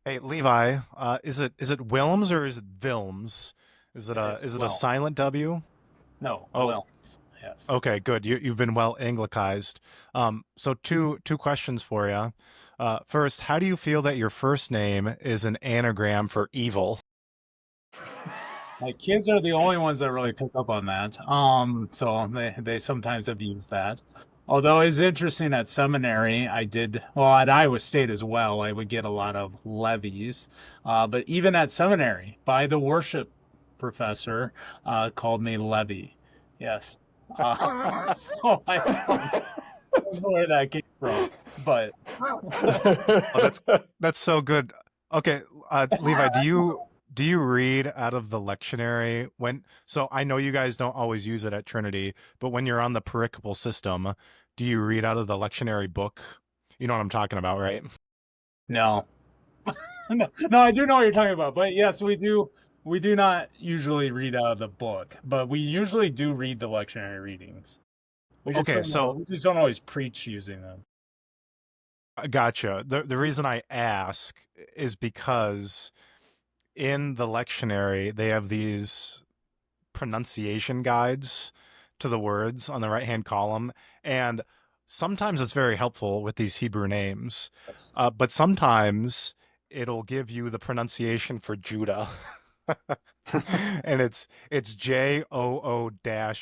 Hey, Levi, is it Wilms or is it Vilms? Is it It a is is it a well. silent W? No, Oh, well. Yes. okay, good. You've been well anglicized. So two questions for you. First, how do you feel that your first name is an anagram for evil? My kids are the only ones that really pick up on that. So they sometimes have used that. Although it's interesting at seminary, I did well at Iowa State as well. I would get a lot of levies, but even at seminary, by the worship professor, called me Levy. Yes. So I don't know where that came from, but Oh, that's so good. Okay, Levi, do you read out of the lectionary when? So I know you guys don't always use it at Trinity, but when you're on the pericopal system, do you read out of the lectionary book? You know what I'm talking about, right? no. No, I do know what you're talking about, but yes, we do. We do not usually read out of the book, but we usually do read the lectionary readings. We just Okay, don't know. so We just don't always preach using them. gotcha. The reason I ask is because in the lectionary they have these pronunciation guides to the words on the right hand column, and sometimes it's very helpful with these Hebrew names, Yes. but sometimes it'll give you the pronunciation for Judah. And it's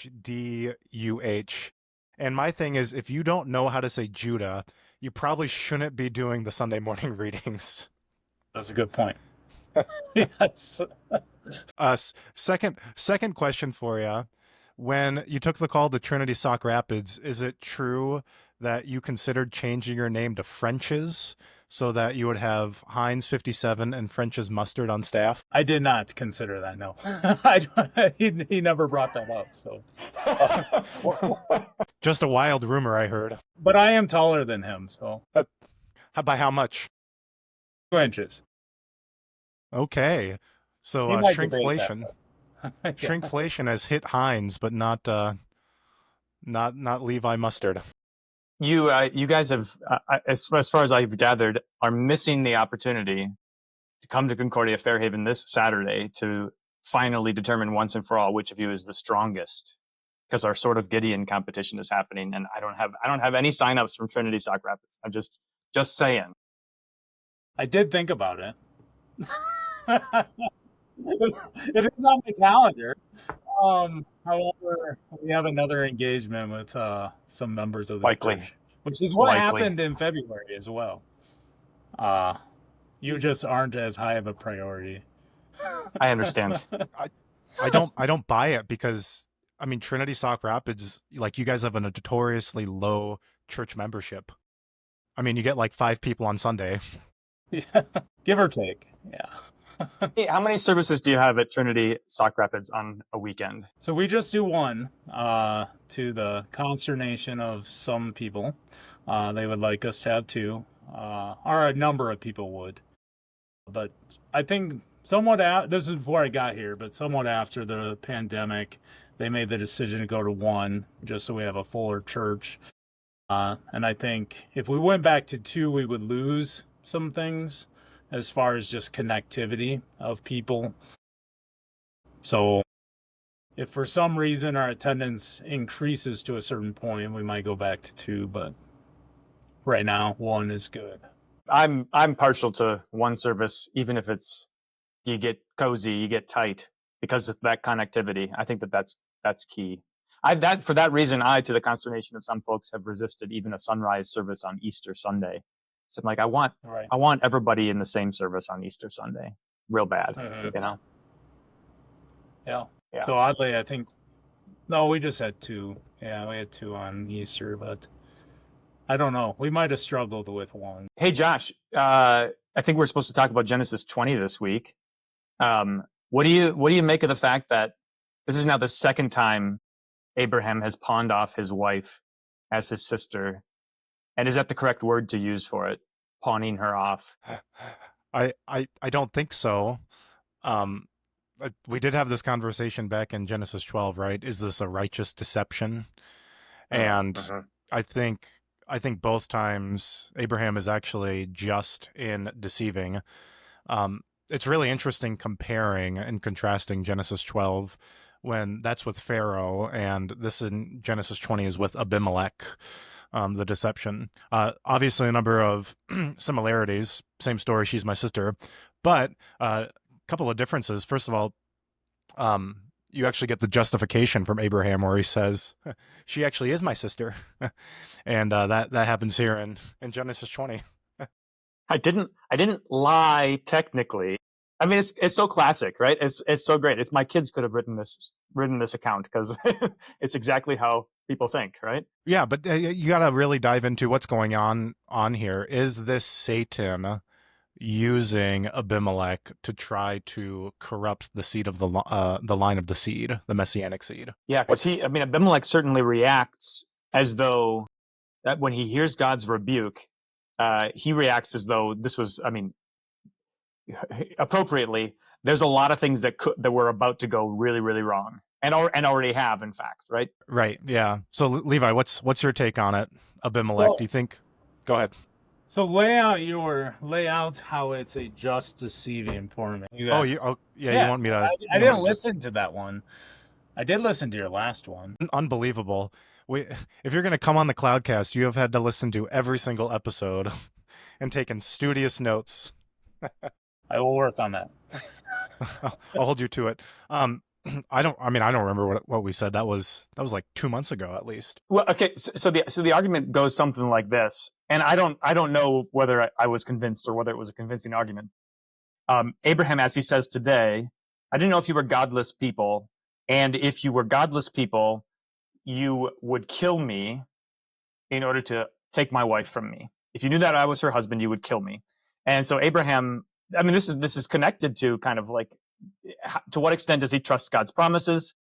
Joo-D-U-H. And my thing is, if you don't know how to say Judah, you probably shouldn't be doing the Sunday morning readings. That's a good point. Yes. Second question for you. When you took the call to Trinity Sauk Rapids, is it true that you considered changing your name to French's so that you would have Heinz 57 and French's mustard on staff? I did not consider that. No, he never brought that up. So, Just a wild rumor I heard. but I am taller than him, so Uh, By how much? 2 inches. Okay. So He might debate that. shrinkflation. But yeah. Shrinkflation has hit Heinz, but not Levi mustard. You guys have, as far as I've gathered, are missing the opportunity to come to Concordia Fairhaven this Saturday to finally determine once and for all which of you is the strongest. Because our sort of Gideon competition is happening, and I don't have any signups from Trinity Sauk Rapids. I'm just saying. I did think about it. It is on the calendar. However, we have another engagement with some members of the Likely, church, which is what likely. happened in February as well. Uh, you just aren't as high of a priority. I understand. I I don't buy it because I mean Trinity Sauk Rapids, like you guys have a notoriously low church membership. I mean, you get like 5 people on Sunday. Yeah, give or take. Yeah. Hey, how many services do you have at Trinity Sauk Rapids on a weekend? So we just do one, to the consternation of some people. They would like us to have two, or a number of people would. But I think this is before I got here, but somewhat after the pandemic, they made the decision to go to one just so we have a fuller church. And I think if we went back to two, we would lose some things as far as just connectivity of people. So if for some reason our attendance increases to a certain point, we might go back to two, but right now one is good. I'm partial to one service, even if it's you get cozy, you get tight because of that connectivity. I think that's key. For that reason, to the consternation of some folks, have resisted even a sunrise service on Easter Sunday. So I'm like, Right. I want everybody in the same service on Easter Sunday, real bad, you know? Yeah. Yeah. So oddly, I think no, we just had two. Yeah, we had two on Easter, but I don't know. We might have struggled with one. Hey, Josh, I think we're supposed to talk about Genesis 20 this week. What do you make of the fact that this is now the second time Abraham has pawned off his wife as his sister? And is that the correct word to use for it? Pawning her off. I don't think so. Um, we did have this conversation back in Genesis 12, right? Is this a righteous deception? And Uh-huh. I think I think both times Abraham is actually just in deceiving. It's really interesting comparing and contrasting Genesis 12 when that's with Pharaoh, and this in Genesis 20 is with Abimelech, the deception. Obviously, a number of similarities. Same story. She's my sister, but a couple of differences. First of all, you actually get the justification from Abraham where he says, "She actually is my sister," and that happens here in Genesis 20. I didn't lie technically. I mean, it's so classic, right? It's so great. It's my kids could have written this account because it's exactly how people think, right? Yeah, but you got to really dive into what's going on here. Is this Satan using Abimelech to try to corrupt the seed of the line of the seed, the messianic seed? Yeah, because Abimelech certainly reacts as though that when he hears God's rebuke, he reacts as though this was, appropriately. There's a lot of things that were about to go really, really wrong, and already have, in fact, right? Right. Yeah. So Levi, what's your take on it? Abimelech, do you think? Go ahead. So lay out how it's a just deceiving for me. You want me to? I didn't listen to that one. I did listen to your last one. Unbelievable. If you're going to come on the CloudCast, you have had to listen to every single episode and taken studious notes. I will work on that. I'll hold you to it. I don't remember what we said. That was like 2 months ago at least. Well, okay. So the argument goes something like this, and I don't know whether I was convinced or whether it was a convincing argument. Abraham, as he says today, I didn't know if you were godless people, and if you were godless people, you would kill me in order to take my wife from me. If you knew that I was her husband, you would kill me. And so Abraham, this is connected to kind of like, to what extent does he trust God's promises?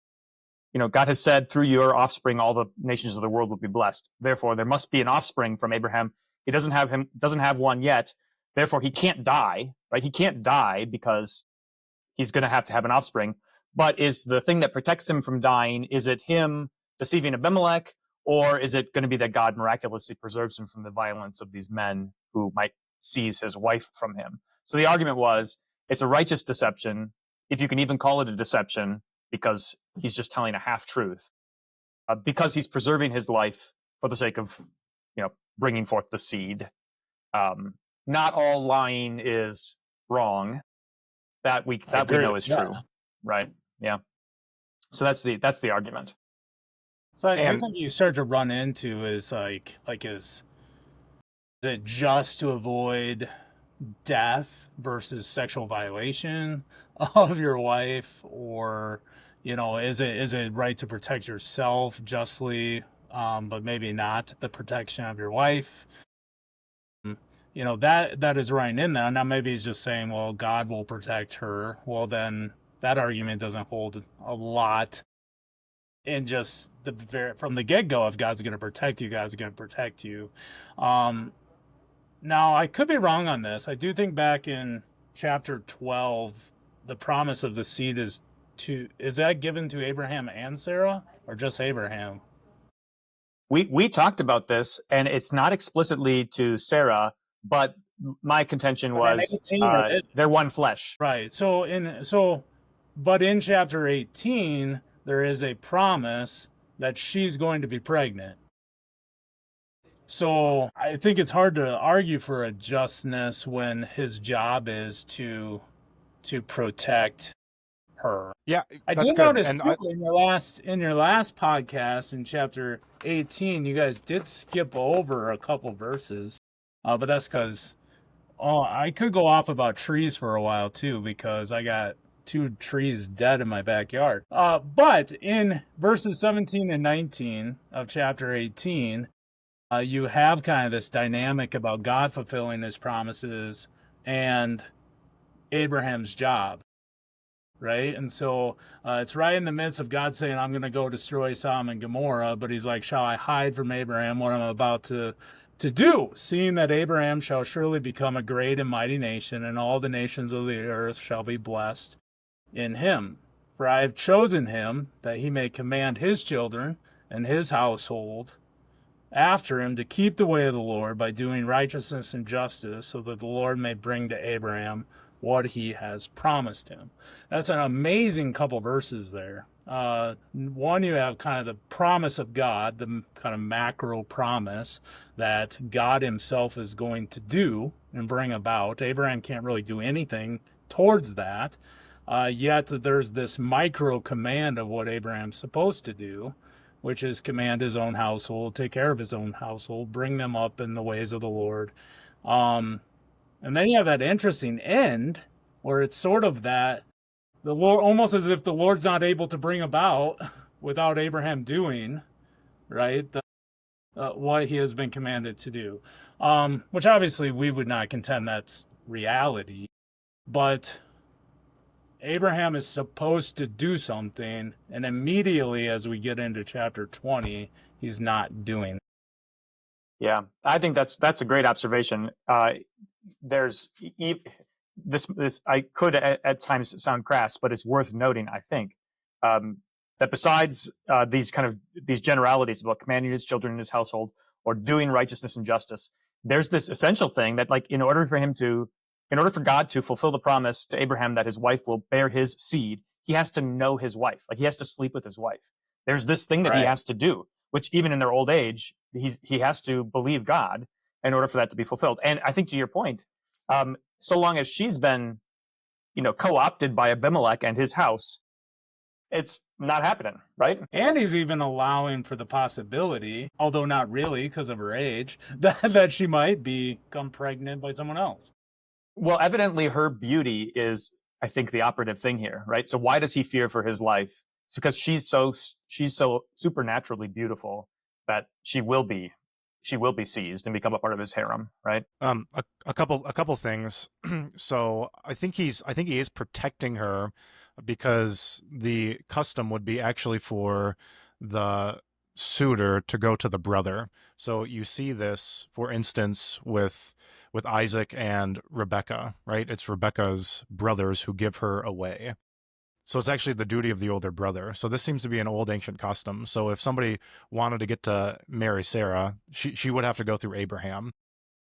God has said, through your offspring, all the nations of the world will be blessed. Therefore, there must be an offspring from Abraham. He doesn't have one yet. Therefore, he can't die, right? He can't die because he's going to have an offspring. But is the thing that protects him from dying, is it him deceiving Abimelech, or is it going to be that God miraculously preserves him from the violence of these men who might seize his wife from him? So the argument was, it's a righteous deception, if you can even call it a deception, because he's just telling a half-truth, because he's preserving his life for the sake of, bringing forth the seed. Not all lying is wrong. That we know is true, right? Yeah. So that's the argument. So I think you start to run into is is it just to avoid death versus sexual violation of your wife, or is it right to protect yourself justly, but maybe not the protection of your wife? That is running in there. Now maybe he's just saying, well, God will protect her. Well, then that argument doesn't hold a lot. And just from the get-go, if God's going to protect you, God's going to protect you. Now, I could be wrong on this. I do think back in chapter 12, the promise of the seed is that given to Abraham and Sarah, or just Abraham? We talked about this, and it's not explicitly to Sarah, but my contention was they're one flesh. Right. But in chapter 18, there is a promise that she's going to be pregnant. So I think it's hard to argue for a justness when his job is to protect her. Yeah, I did notice in your last podcast in chapter 18, you guys did skip over a couple verses, but that's because I could go off about trees for a while too, because I got 2 trees dead in my backyard. But in verses 17 and 19 of chapter 18, you have kind of this dynamic about God fulfilling his promises and Abraham's job, right? And so it's right in the midst of God saying, I'm going to go destroy Sodom and Gomorrah, but he's like, shall I hide from Abraham what I'm about to do, seeing that Abraham shall surely become a great and mighty nation, and all the nations of the earth shall be blessed in him. For I have chosen him that he may command his children and his household after him to keep the way of the Lord by doing righteousness and justice, so that the Lord may bring to Abraham what he has promised him. That's an amazing couple verses there. One, you have kind of the promise of God, the kind of macro promise that God himself is going to do and bring about. Abraham can't really do anything towards that. Yet there's this micro command of what Abraham's supposed to do, which is command his own household, take care of his own household, bring them up in the ways of the Lord. And then you have that interesting end where it's sort of that the Lord, almost as if the Lord's not able to bring about without Abraham doing, right, what he has been commanded to do. Which obviously we would not contend that's reality, but Abraham is supposed to do something, and immediately as we get into chapter 20, he's not doing. Yeah, I think that's a great observation. There's this I could at times sound crass, but it's worth noting, I think, that besides these generalities about commanding his children in his household or doing righteousness and justice, there's this essential thing that, like, in order for God to fulfill the promise to Abraham that his wife will bear his seed, he has to know his wife. Like, he has to sleep with his wife. There's this thing that he has to do, which even in their old age, he has to believe God in order for that to be fulfilled. And I think, to your point, so long as she's been, co-opted by Abimelech and his house, it's not happening, right? And he's even allowing for the possibility, although not really because of her age, that she might become pregnant by someone else. Well, evidently her beauty is, I think, the operative thing here, right? So why does he fear for his life? It's because she's so supernaturally beautiful that she will be seized and become a part of his harem, right? A couple things. So I think he is protecting her because the custom would be actually for the suitor to go to the brother. So you see this, for instance, with Isaac and Rebecca, right? It's Rebecca's brothers who give her away. So it's actually the duty of the older brother. So this seems to be an old ancient custom. So if somebody wanted to get to marry Sarah, she would have to go through Abraham.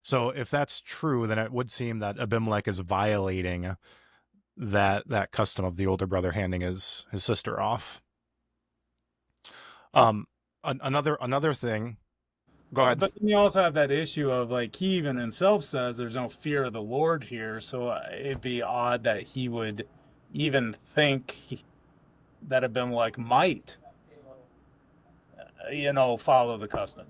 So if that's true, then it would seem that Abimelech is violating that custom of the older brother handing his sister off. Another thing. Go ahead. But then you also have that issue of, like, he even himself says there's no fear of the Lord here, so it'd be odd that he would even think that Abimelech might, follow the custom.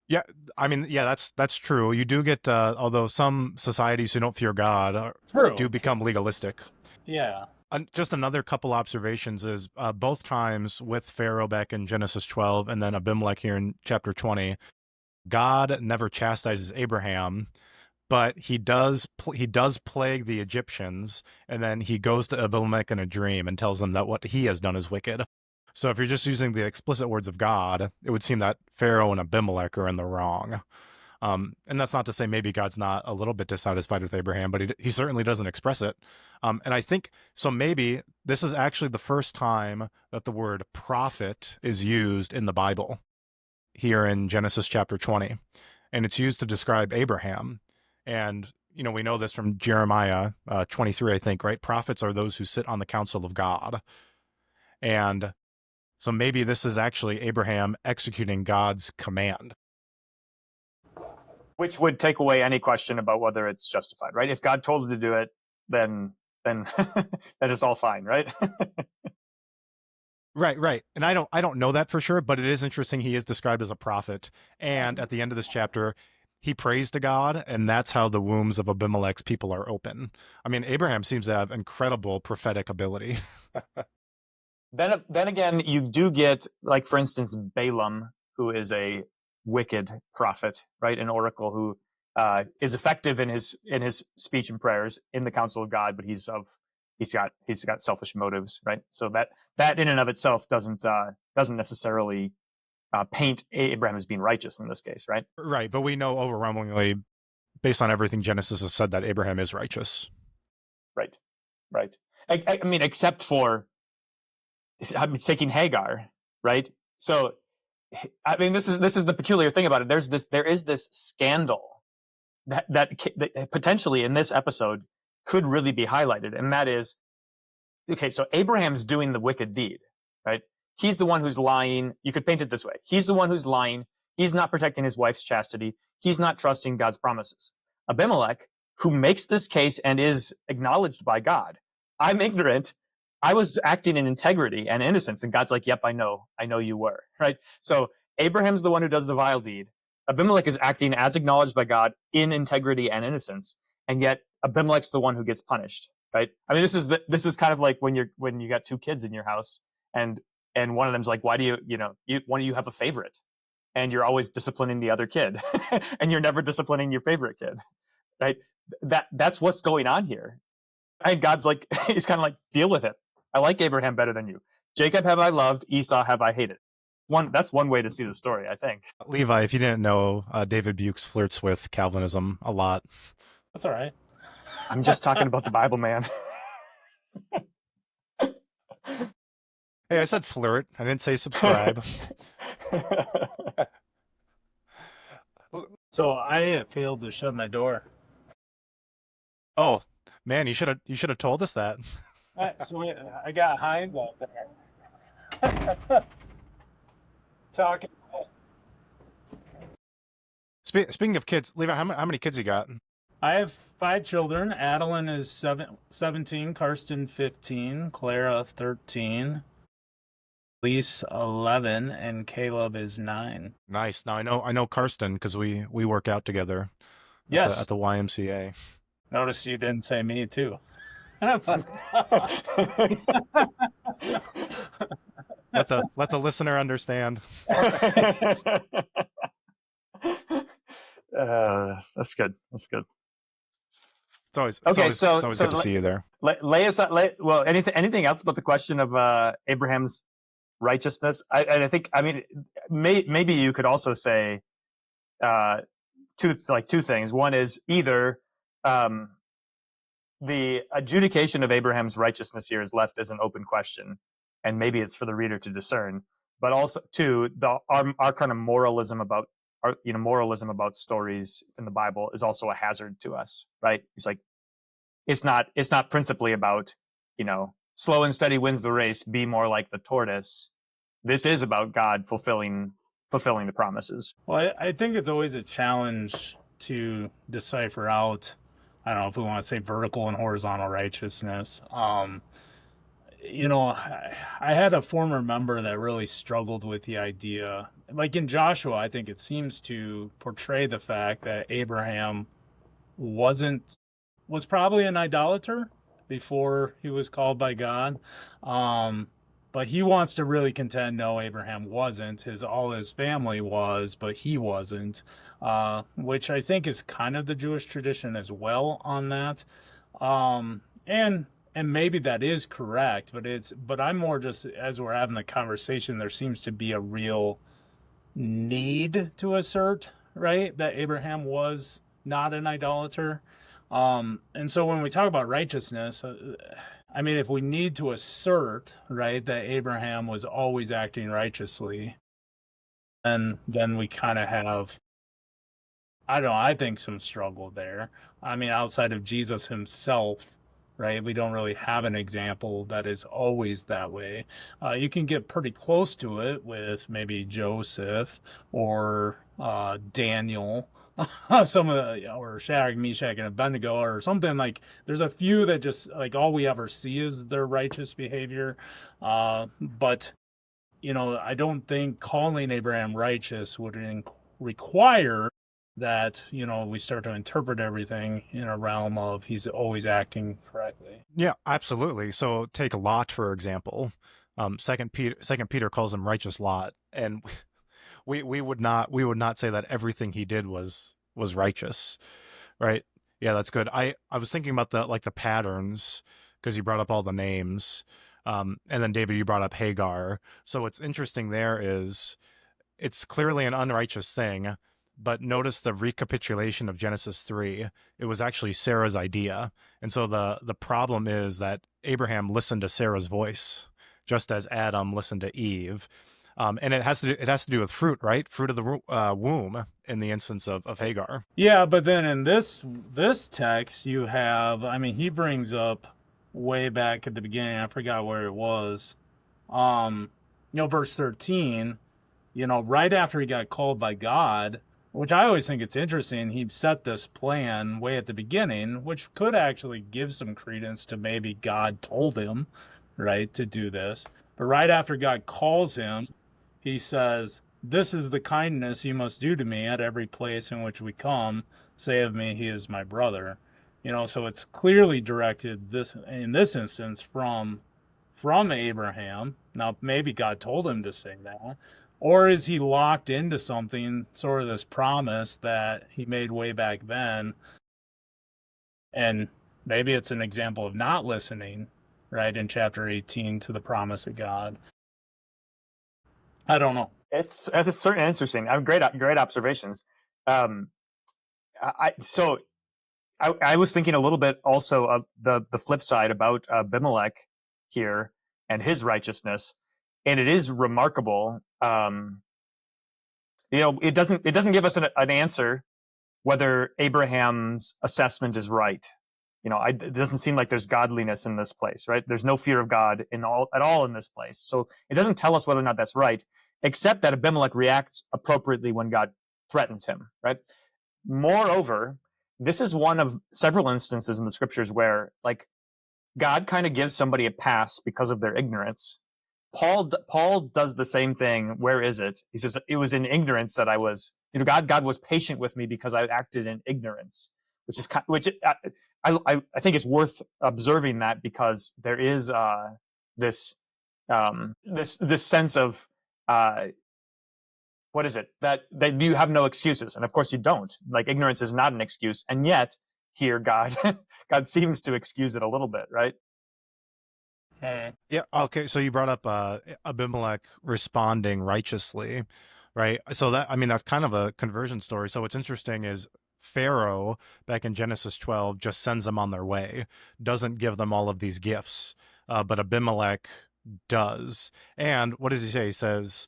Yeah, I mean, yeah, that's true. You do get, although some societies who don't fear God do become legalistic. Yeah. Just another couple observations is both times with Pharaoh back in Genesis 12 and then Abimelech here in chapter 20, God never chastises Abraham, but he does plague the Egyptians, and then he goes to Abimelech in a dream and tells them that what he has done is wicked. So if you're just using the explicit words of God, it would seem that Pharaoh and Abimelech are in the wrong. And that's not to say maybe God's not a little bit dissatisfied with Abraham, but he certainly doesn't express it. And I think, so maybe this is actually the first time that the word prophet is used in the Bible, here in Genesis chapter 20. And it's used to describe Abraham. And, we know this from Jeremiah 23, I think, right? Prophets are those who sit on the counsel of God. And so maybe this is actually Abraham executing God's command. Which would take away any question about whether it's justified, right? If God told him to do it, then that is all fine, right? Right. And I don't know that for sure, but it is interesting he is described as a prophet. And at the end of this chapter, he prays to God, and that's how the wombs of Abimelech's people are open. I mean, Abraham seems to have incredible prophetic ability. Then again, you do get, like, for instance, Balaam, who is a wicked prophet, right? An oracle who is effective in his speech and prayers in the counsel of God, but he's got selfish motives, right? So that in and of itself doesn't necessarily paint Abraham as being righteous in this case, right? Right, but we know overwhelmingly, based on everything Genesis has said, that Abraham is righteous. Right. I mean, except for taking Hagar, right? So, I mean, this is the peculiar thing about it. There is this scandal that potentially in this episode could really be highlighted. And that is, okay, so Abraham's doing the wicked deed, right? He's the one who's lying. You could paint it this way. He's the one who's lying. He's not protecting his wife's chastity. He's not trusting God's promises. Abimelech, who makes this case and is acknowledged by God, I'm ignorant. I was acting in integrity and innocence. And God's like, yep, I know you were, right? So Abraham's the one who does the vile deed. Abimelech is acting as acknowledged by God in integrity and innocence. And yet Abimelech's the one who gets punished, right? I mean, this is kind of like when you got two kids in your house and one of them's like, why do one of you have a favorite? And you're always disciplining the other kid and you're never disciplining your favorite kid, right? That's what's going on here. And God's like, he's kind of like, deal with it. I like Abraham better than you. Jacob have I loved, Esau have I hated. That's one way to see the story, I think. Levi, if you didn't know, David Buchs flirts with Calvinism a lot. That's all right. I'm just talking about the Bible, man. Hey, I said flirt. I didn't say subscribe. So I failed to shut my door. Oh, man, you should have told us that. So I got Hines out there. Talking. Speaking of kids, Levi, how many kids you got? I have 5 children. Adeline is 17, Karsten 15, Clara 13, Elise 11, and Caleb is 9. Nice. Now I know Karsten because we work out together. Yes. At the YMCA. Notice you didn't say me too. Let the listener understand. That's good. That's good. It's always good to see you there. Lay us out. Well, anything else about the question of Abraham's righteousness? I think. I mean, maybe you could also say two things. One is either the adjudication of Abraham's righteousness here is left as an open question, and maybe it's for the reader to discern. But also, two, our kind of moralism about stories in the Bible is also a hazard to us, right? It's like it's not principally about slow and steady wins the race. Be more like the tortoise. This is about God fulfilling the promises. Well, I think it's always a challenge to decipher out. I don't know if we want to say vertical and horizontal righteousness. I had a former member that really struggled with the idea. Like in Joshua, I think it seems to portray the fact that Abraham was probably an idolater before he was called by God. But he wants to really contend, no, Abraham wasn't. All his family was, but he wasn't. Which I think is kind of the Jewish tradition as well on that. And maybe that is correct, but I'm more just, as we're having the conversation, there seems to be a real need to assert, right, that Abraham was not an idolater. And so when we talk about righteousness, I mean, if we need to assert, right, that Abraham was always acting righteously, then we kind of have, I don't know, I think some struggle there. I mean, outside of Jesus himself, right, we don't really have an example that is always that way. You can get pretty close to it with maybe Joseph or Daniel, some of the, or Shadrach, Meshach, and Abednego, or something like. There's a few that just like all we ever see is their righteous behavior, but I don't think calling Abraham righteous would require that we start to interpret everything in a realm of he's always acting correctly. Yeah, absolutely. So take Lot, for example. Second Peter calls him righteous Lot, and we would not say that everything he did was righteous, right? Yeah, that's good. I was thinking about the patterns because you brought up all the names, and then David, you brought up Hagar. So what's interesting there is it's clearly an unrighteous thing. But notice the recapitulation of Genesis 3. It was actually Sarah's idea. And so the problem is that Abraham listened to Sarah's voice, just as Adam listened to Eve. And it has to do with fruit, right? Fruit of the womb in the instance of Hagar. Yeah, but then in this text you have, I mean, he brings up way back at the beginning, I forgot where it was. Verse 13, right after he got called by God, which I always think it's interesting, he set this plan way at the beginning, which could actually give some credence to maybe God told him, right, to do this. But right after God calls him, he says, "This is the kindness you must do to me at every place in which we come. Say of me, he is my brother." So it's clearly directed in this instance from Abraham. Now, maybe God told him to say that. Or is he locked into something, sort of this promise that he made way back then? And maybe it's an example of not listening, right, in chapter 18 to the promise of God. I don't know. It's certainly interesting. I have great observations. I was thinking a little bit also of the flip side about Abimelech here and his righteousness, and it is remarkable. It doesn't give us an answer whether Abraham's assessment is right. It doesn't seem like there's godliness in this place, right? There's no fear of God at all in this place. So it doesn't tell us whether or not that's right, except that Abimelech reacts appropriately when God threatens him, right? Moreover, this is one of several instances in the scriptures where, like, God kind of gives somebody a pass because of their ignorance. Paul does the same thing. Where is it? He says, it was in ignorance that I was, God was patient with me because I acted in ignorance, which I think it's worth observing that, because there is this sense of what is it, that you have no excuses, and of course you don't. Like, ignorance is not an excuse, and yet here God seems to excuse it a little bit, right? Yeah. Okay. So you brought up Abimelech responding righteously, right? So that's kind of a conversion story. So what's interesting is Pharaoh back in Genesis 12 just sends them on their way, doesn't give them all of these gifts, but Abimelech does. And what does he say? He says,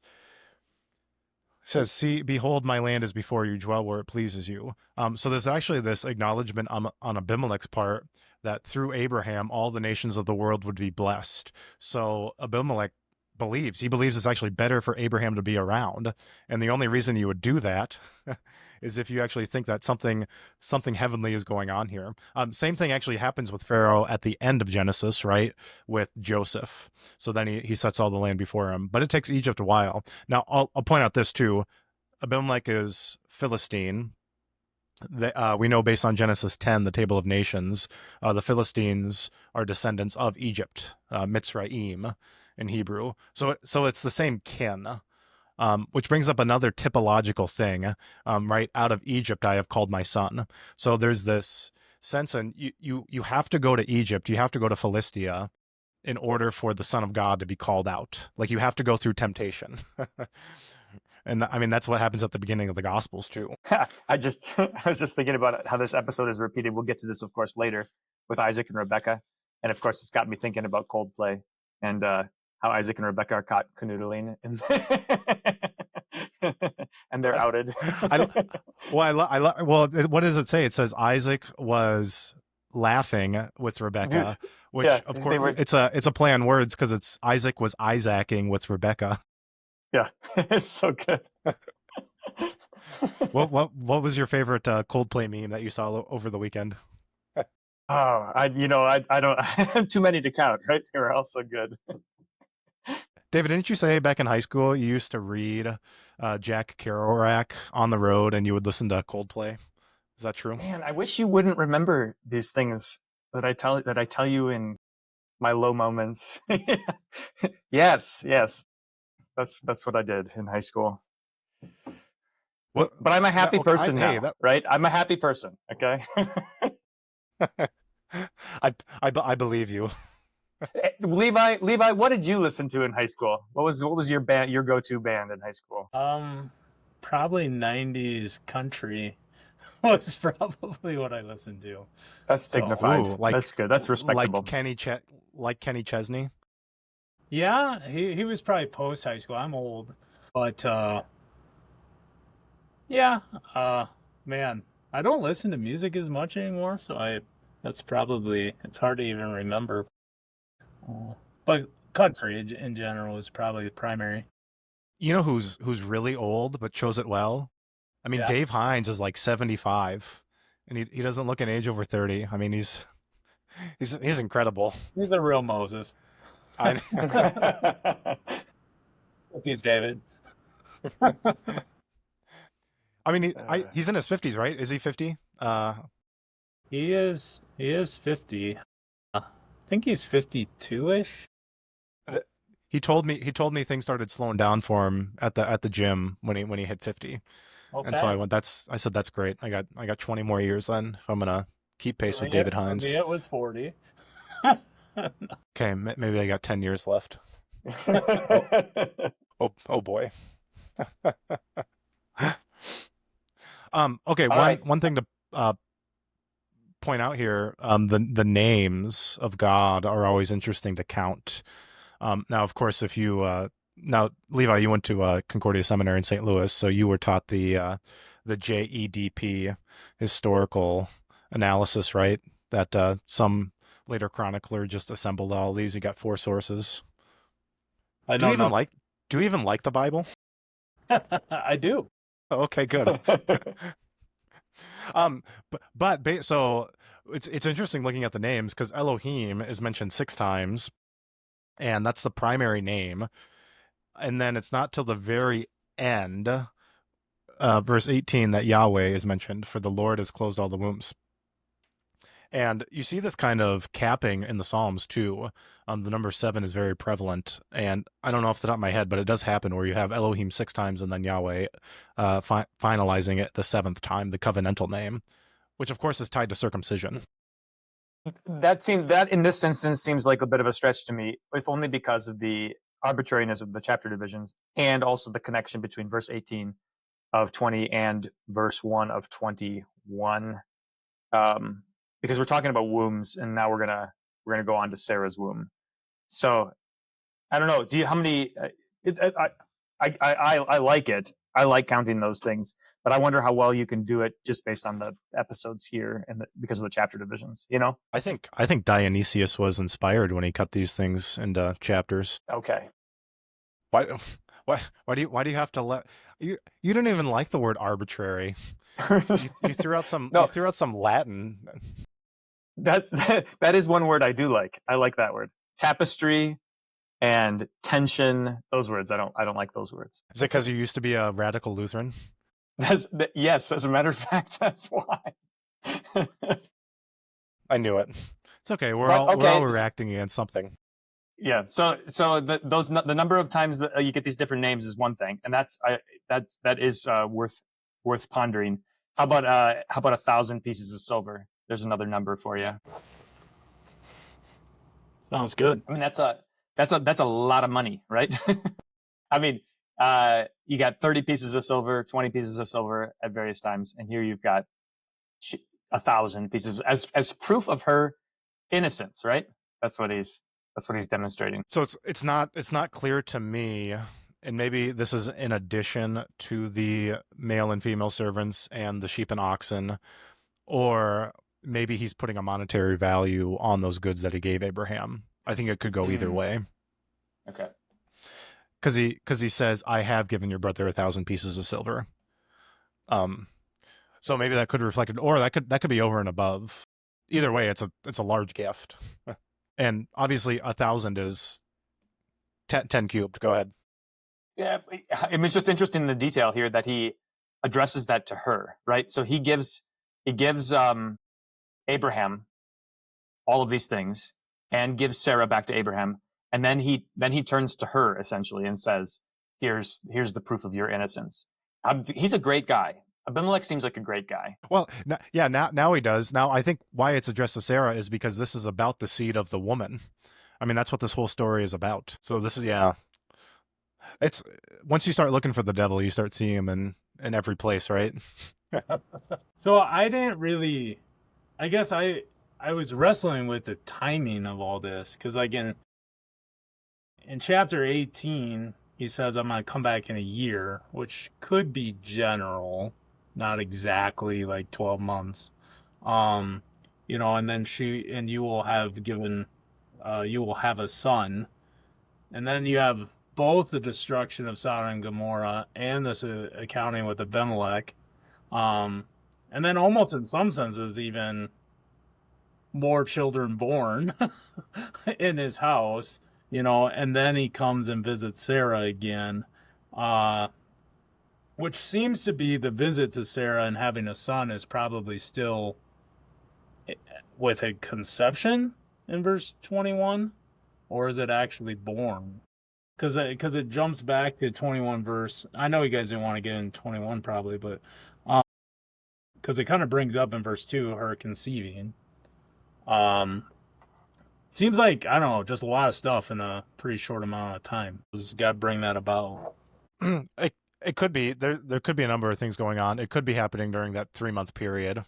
"See, behold, my land is before you, dwell where it pleases you." So there's actually this acknowledgement on Abimelech's part that through Abraham, all the nations of the world would be blessed. So Abimelech believes it's actually better for Abraham to be around. And the only reason you would do that is if you actually think that something heavenly is going on here. Same thing actually happens with Pharaoh at the end of Genesis, right? With Joseph. So then he sets all the land before him. But it takes Egypt a while. Now, I'll point out this too. Abimelech is Philistine. We know based on Genesis 10, the Table of Nations, the Philistines are descendants of Egypt, Mitzrayim in Hebrew. So it's the same kin, which brings up another typological thing, right? Out of Egypt I have called my son. So there's this sense, and you have to go to Egypt, you have to go to Philistia in order for the Son of God to be called out. Like, you have to go through temptation. And I mean, that's what happens at the beginning of the Gospels too. I was just thinking about how this episode is repeated. We'll get to this, of course, later with Isaac and Rebecca. And of course, it's got me thinking about Coldplay and how Isaac and Rebecca are caught canoodling and they're outed. What does it say? It says Isaac was laughing with Rebecca, which of course it's a play on words, because it's Isaac was Isaacing with Rebecca. Yeah, it's so good. What was your favorite Coldplay meme that you saw over the weekend? I don't too many to count, right? They were all so good. David, didn't you say back in high school you used to read Jack Kerouac on the road and you would listen to Coldplay? Is that true? Man, I wish you wouldn't remember these things that I tell you in my low moments. Yes. That's what I did in high school. But I'm a happy person now, right? I'm a happy person. Okay. I believe you. Levi, what did you listen to in high school? What was your go-to band in high school? Probably 90s country was probably what I listened to. That's dignified. That's good. That's respectable. Like Kenny Chesney. Yeah, he was probably post high school. I'm old, but yeah, uh, man, I don't listen to music as much anymore, so that's probably it's hard to even remember. But country in general is probably the primary. You know who's really old but shows it well? I mean, Yeah, Dave Hines is like 75, and he doesn't look an age over 30. I mean, he's incredible. he's a real Moses. I He's David. I mean, Uh, he's in his 50s, right? Is he 50? He is 50. I think he's 52-ish. He told me things started slowing down for him at the gym when he hit 50. And so Okay. I said that's great. I got 20 more years then if I'm gonna keep pace with David For me, Hines. it was 40. Okay, maybe I got 10 years left. Oh boy. Okay, All one right. one thing to point out here, the names of God are always interesting to count. Now, of course, if you now Levi, you went to Concordia Seminary in St. Louis, so you were taught the JEDP historical analysis, right? That some later chronicler just assembled all these. You got four sources. I Do you don't even know. like Do you even like the Bible? I do. Okay, good. So it's interesting looking at the names because Elohim is mentioned 6 times, and that's the primary name. And then it's not till the very end, verse 18, that Yahweh is mentioned. For the Lord has closed all the wombs. And you see this kind of capping in the Psalms too. The number 7 is very prevalent, and I don't know off the top of my head, but it does happen where you have Elohim 6 times and then Yahweh, finalizing it the 7th time, the covenantal name, which of course is tied to circumcision. That in this instance seems like a bit of a stretch to me, if only because of the arbitrariness of the chapter divisions and also the connection between verse 18 of 20 and verse 1 of 21. Um, because we're talking about wombs, and now we're gonna go on to Sarah's womb. So I don't know. Do you how many? I like it. I like counting those things, but I wonder how well you can do it just based on the episodes here and because of the chapter divisions. You know? I think Dionysius was inspired when he cut these things into chapters. Okay. Why why do you have to let you don't even like the word arbitrary. You threw out some you No, threw out some Latin. that is one word I do like. I like that word. Tapestry and tension. Those words I don't like those words. Is it because you used to be a radical Lutheran? Yes. As a matter of fact, that's why. I knew it. It's okay. We're But all we're all okay, reacting against something. yeah. So the number of times that you get these different names is one thing, and that is worth pondering. How about 1,000 pieces of silver? There's another number for you. Sounds good. I mean, that's a lot of money, right? I mean, you got 30 pieces of silver, 20 pieces of silver at various times, and here you've got 1,000 pieces as proof of her innocence, right? That's what he's demonstrating. So it's not clear to me, and maybe this is in addition to the male and female servants and the sheep and oxen, or maybe he's putting a monetary value on those goods that he gave Abraham. I think it could go either way. Okay. Because he says, I have given your brother 1,000 pieces of silver. So maybe that could reflect it, or that could be over and above. Either way, it's a large gift. And obviously 1,000 is 10 cubed. Go ahead. Yeah, I mean, it's just interesting in the detail here that he addresses that to her, right? So he gives Abraham all of these things and gives Sarah back to Abraham, and then he turns to her essentially and says, "Here's the proof of your innocence." He's a great guy. Abimelech seems like a great guy. Well, yeah, now he does. Now I think why it's addressed to Sarah is because this is about the seed of the woman. I mean, that's what this whole story is about. So this is, yeah. It's once you start looking for the devil, you start seeing him in every place, right? So I didn't really. I guess I was wrestling with the timing of all this because again, In chapter 18, he says, I'm going to come back in a year, which could be general, not exactly like 12 months. Um, and then you will have you will have a son. And then you have both the destruction of Sodom and Gomorrah and this accounting with Abimelech. Um, and then almost in some senses, even more children born in his house, and then he comes and visits Sarah again, uh, which seems to be the visit to Sarah and having a son is probably still with a conception in verse 21, or is it actually born? Because it jumps back to 21 verse. I know you guys didn't want to get in 21 probably, but because it kind of brings up in verse 2 her conceiving. Um, Seems like, I don't know, just a lot of stuff in a pretty short amount of time. Just got to bring that about. It could be there could be a number of things going on. It could be happening during that 3-month period,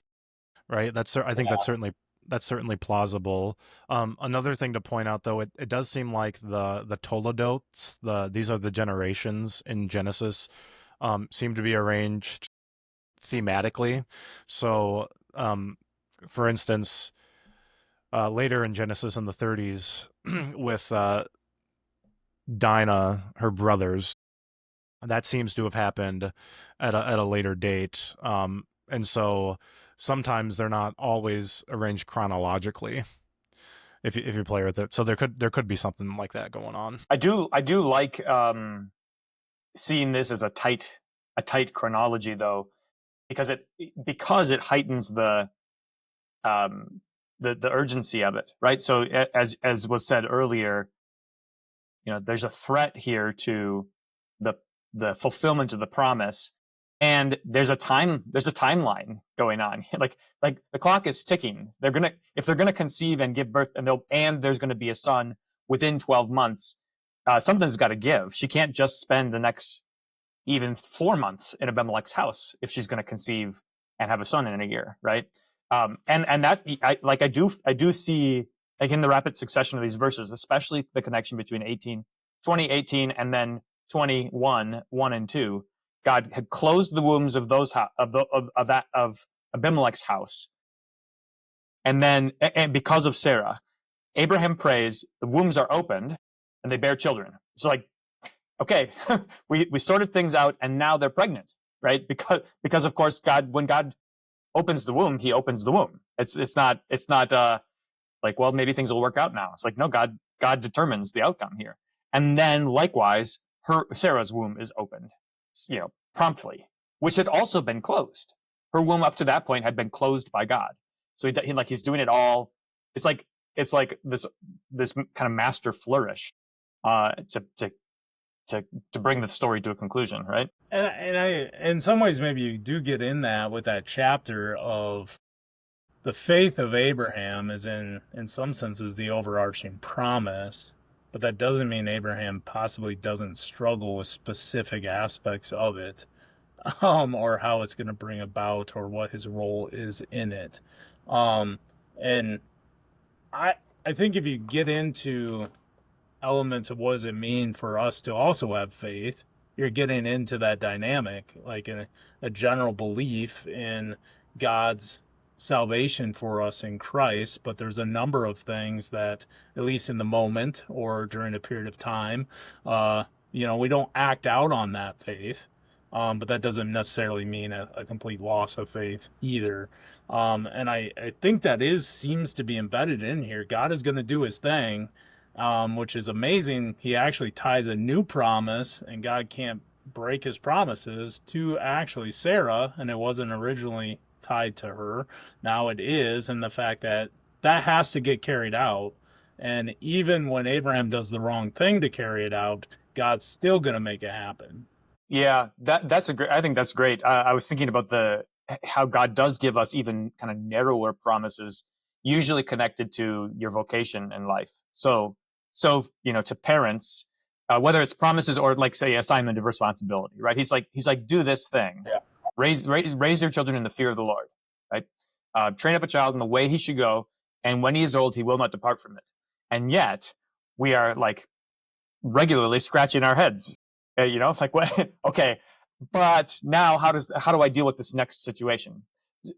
right? I think that's certainly plausible. Another thing to point out, though, it does seem like the Toledotes, these are the generations in Genesis, seem to be arranged thematically. So, for instance, later in Genesis in the 30s, with Dinah, her brothers, that seems to have happened at a later date. And so sometimes they're not always arranged chronologically. If you play with it, so there could be something like that going on. I do like seeing this as a tight chronology, though, because it heightens the urgency of it, right? So as was said earlier, there's a threat here to the fulfillment of the promise, and there's a timeline going on. like the clock is ticking. If they're gonna conceive and give birth, and there's gonna be a son within 12 months, something's got to give. She can't just spend the next even 4 months in Abimelech's house if she's going to conceive and have a son in a year, right? And that I do see, like, in the rapid succession of these verses, especially the connection between 2018 and then 21, 1 and 2. God had closed the wombs of those of Abimelech's house, and then because of Sarah, Abraham prays, the wombs are opened, and they bear children. It's like, okay, we sorted things out, and now they're pregnant, right? Because of course when God opens the womb, He opens the womb. It's not like, well, maybe things will work out now. It's like, no, God determines the outcome here. And then likewise, Sarah's womb is opened, promptly, which had also been closed. Her womb up to that point had been closed by God. So he's doing it all. It's like this kind of master flourish to bring the story to a conclusion, right? And I, in some ways, maybe you do get in that with that chapter of the faith of Abraham is in some senses the overarching promise, but that doesn't mean Abraham possibly doesn't struggle with specific aspects of it, or how it's going to bring about, or what his role is in it. And I think if you get into elements of what does it mean for us to also have faith, you're getting into that dynamic, like a general belief in God's salvation for us in Christ. But there's a number of things that, at least in the moment or during a period of time, we don't act out on that faith. But that doesn't necessarily mean a complete loss of faith either. And I think that seems to be embedded in here. God is going to do his thing, which is amazing. He actually ties a new promise, and God can't break his promises, to actually Sarah, and it wasn't originally tied to her. Now it is, and the fact that has to get carried out. And even when Abraham does the wrong thing to carry it out, God's still going to make it happen. Yeah, I think that's great. I was thinking about how God does give us even kind of narrower promises, usually connected to your vocation in life. So to parents, whether it's promises or, like, say, assignment of responsibility, right? He's like, do this thing. Yeah. Raise your children in the fear of the Lord, right? Train up a child in the way he should go, and when he is old, he will not depart from it. And yet we are like, regularly scratching our heads. It's like, what? Okay, but now how do I deal with this next situation?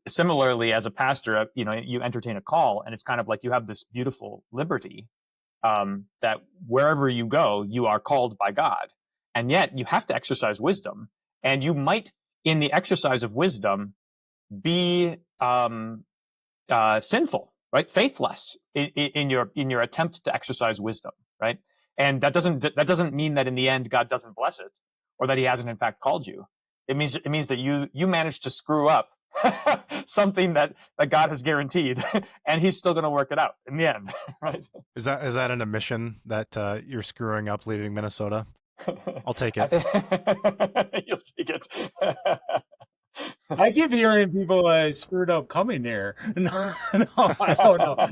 Similarly, as a pastor, you entertain a call, and it's kind of like you have this beautiful liberty that wherever you go, you are called by God, and yet you have to exercise wisdom, and you might, in the exercise of wisdom, be sinful, right? Faithless in your attempt to exercise wisdom, right? And that doesn't mean that in the end God doesn't bless it, or that He hasn't in fact called you. It means that you managed to screw up something that God has guaranteed, and He's still going to work it out in the end, right? Is that an admission that you're screwing up leaving Minnesota? I'll take it. You'll take it. I keep hearing people screwed up coming here. No, I don't know.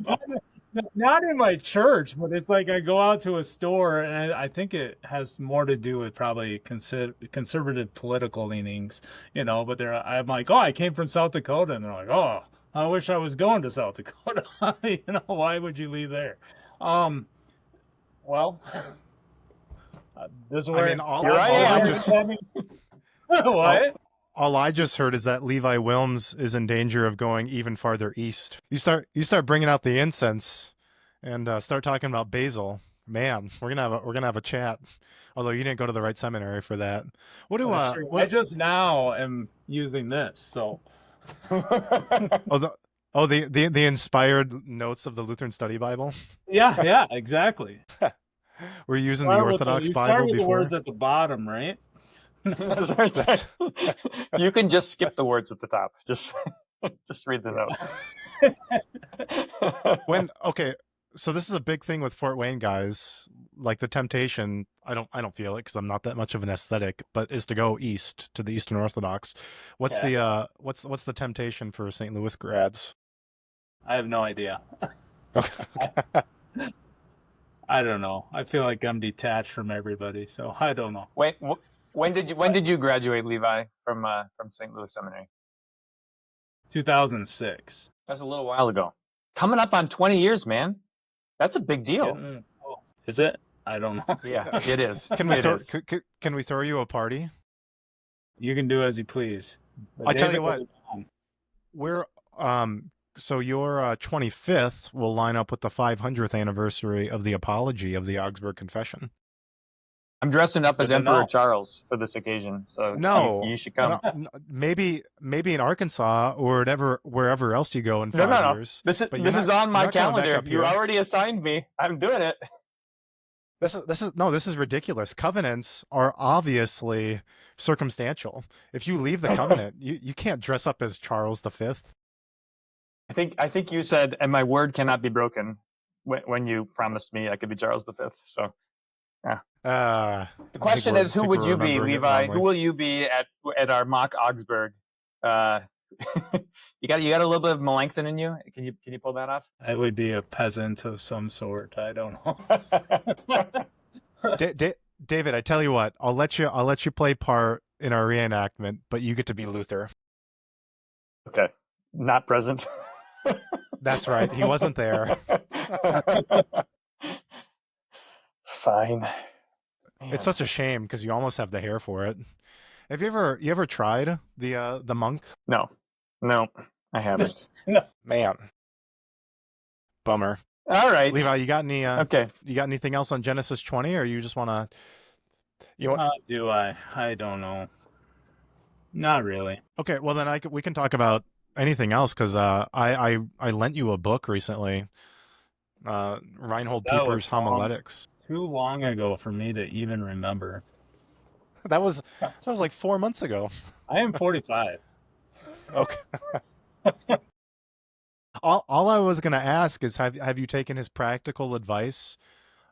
Not in my church, but it's like I go out to a store, and I think it has more to do with probably conservative political leanings, But I'm like, oh, I came from South Dakota, and they're like, oh, I wish I was going to South Dakota. Why would you leave there? Well, this is where what? All I just heard is that Levi Willms is in danger of going even farther east. You start bringing out the incense, and start talking about basil. Man, we're gonna have a chat. Although you didn't go to the right seminary for that. I just now am using this. So. the inspired notes of the Lutheran Study Bible. Yeah, exactly. We're using the Orthodox Bible before. The words at the bottom, right? You can just skip the words at the top. Just read the notes. So this is a big thing with Fort Wayne guys. Like the temptation, I don't feel it because I'm not that much of an aesthetic, but is to go east to the Eastern Orthodox. What's the temptation for St. Louis grads? I have no idea. I don't know. I feel like I'm detached from everybody, so I don't know. Wait. When did you graduate, Levi, from St. Louis Seminary? 2006. That's a little while ago. Coming up on 20 years, man. That's a big deal. Is it? I don't know. Yeah, it is. Can we throw you a party? You can do as you please. I tell you what. So your 25th will line up with the 500th anniversary of the apology of the Augsburg Confession. I'm dressing up as Emperor Charles for this occasion, so you should come. No, maybe in Arkansas or wherever else you go in 5 years. This is on my calendar. You already assigned me. I'm doing it. This is ridiculous. Covenants are obviously circumstantial. If you leave the covenant, you can't dress up as Charles V. I think you said, and my word cannot be broken when you promised me I could be Charles V. So. Yeah. The question is, who would you be, Levi? Who will you be at our mock Augsburg? You got a little bit of Melanchthon in you. Can you pull that off? I would be a peasant of some sort. I don't know. David, I tell you what, I'll let you play part in our reenactment, but you get to be Luther. Okay, not present. That's right. He wasn't there. Fine. Man. It's such a shame because you almost have the hair for it. Have you ever tried the monk? No, I haven't. No. Man, bummer. All right, Levi, you got any? Okay. You got anything else on Genesis 20, or you just want to? Do I? I don't know. Not really. Okay, well then we can talk about anything else because I lent you a book recently. Reinhold Pieper's Homiletics. Too long ago for me to even remember. That was like 4 months ago. I am 45. Okay. All I was gonna ask is have you taken his practical advice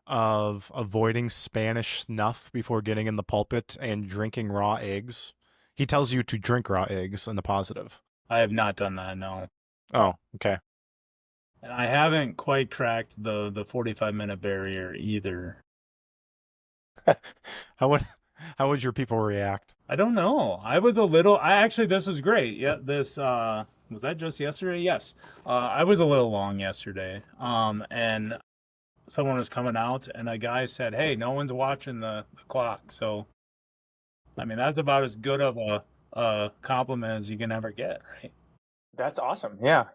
of avoiding Spanish snuff before getting in the pulpit and drinking raw eggs? He tells you to drink raw eggs in the positive. I have not done that, no. Oh, okay. And I haven't quite cracked the 45-minute barrier either. How would your people react? I don't know. This was great. Yeah, this was that just yesterday? Yes. I was a little long yesterday. And someone was coming out, and a guy said, "Hey, no one's watching the clock." So, I mean, that's about as good of a compliment as you can ever get, right? That's awesome. Yeah.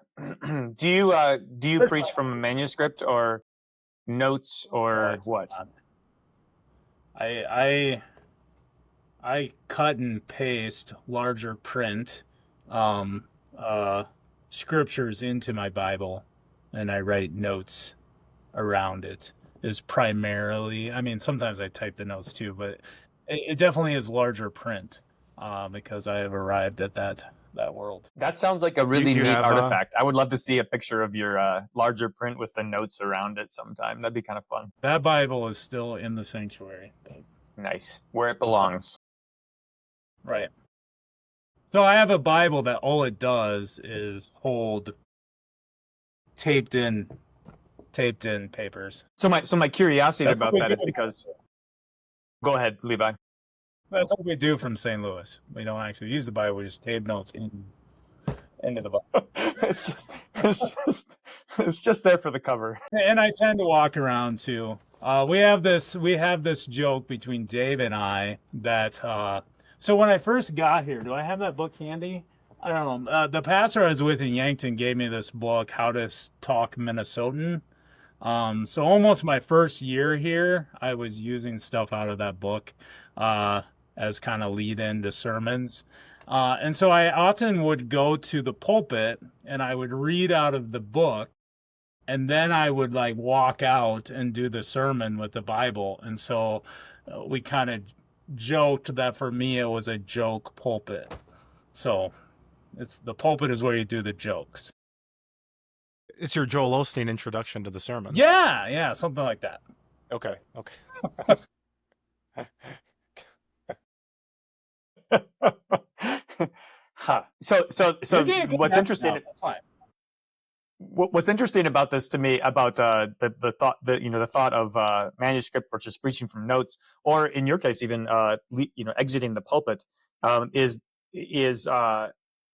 Do you preach from a manuscript or notes or what? I cut and paste larger print um, uh, scriptures into my Bible, and I write notes around it. Is primarily, I mean, sometimes I type the notes too, but it definitely is larger print because I have arrived at that world. That sounds like a really Do you neat have artifact. I would love to see a picture of your larger print with the notes around it sometime. That'd be kind of fun. That Bible is still in the sanctuary. Nice. Where it belongs. Right. So I have a Bible that all it does is hold taped in papers. So my curiosity That's about what we that do is because go ahead, Levi. That's what we do from St. Louis. We don't actually use the Bible; we just tape notes into the Bible. It's just there for the cover. And I tend to walk around too. We have this joke between Dave and I that so when I first got here, do I have that book handy? I don't know. The pastor I was with in Yankton gave me this book, How to Talk Minnesotan. So almost my first year here, I was using stuff out of that book as kind of lead into sermons. And so I often would go to the pulpit and I would read out of the book, and then I would like walk out and do the sermon with the Bible. And so we kind of joked that for me it was a joke pulpit. So it's the pulpit is where you do the jokes. It's your Joel Osteen introduction to the sermon. Yeah, something like that. Okay. Huh. So what's interesting? That's fine. What's interesting about this to me about the thought of manuscript versus preaching from notes, or in your case even exiting the pulpit, is